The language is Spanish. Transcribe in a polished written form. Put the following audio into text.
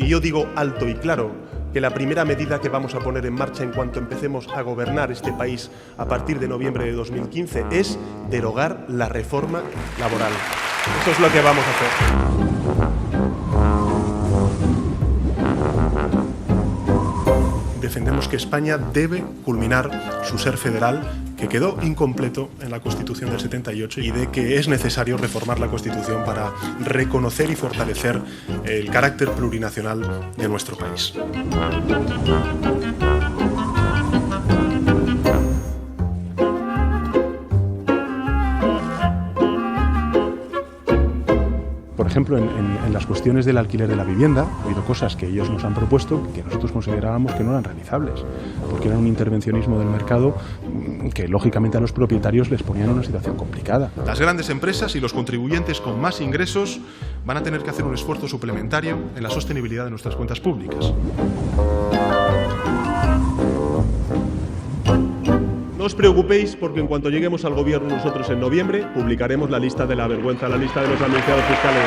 Y yo digo alto y claro que la primera medida que vamos a poner en marcha en cuanto empecemos a gobernar este país a partir de noviembre de 2015 es derogar la reforma laboral. Eso es lo que vamos a hacer. Defendemos que España debe culminar su ser federal, que quedó incompleto en la Constitución del 78, y de que es necesario reformar la Constitución para reconocer y fortalecer el carácter plurinacional de nuestro país. Por ejemplo, en las cuestiones del alquiler de la vivienda, ha habido cosas que ellos nos han propuesto que nosotros considerábamos que no eran realizables, porque era un intervencionismo del mercado que, lógicamente, a los propietarios les ponía en una situación complicada. Las grandes empresas y los contribuyentes con más ingresos van a tener que hacer un esfuerzo suplementario en la sostenibilidad de nuestras cuentas públicas. No os preocupéis, porque en cuanto lleguemos al gobierno nosotros en noviembre, publicaremos la lista de la vergüenza, la lista de los anunciados fiscales.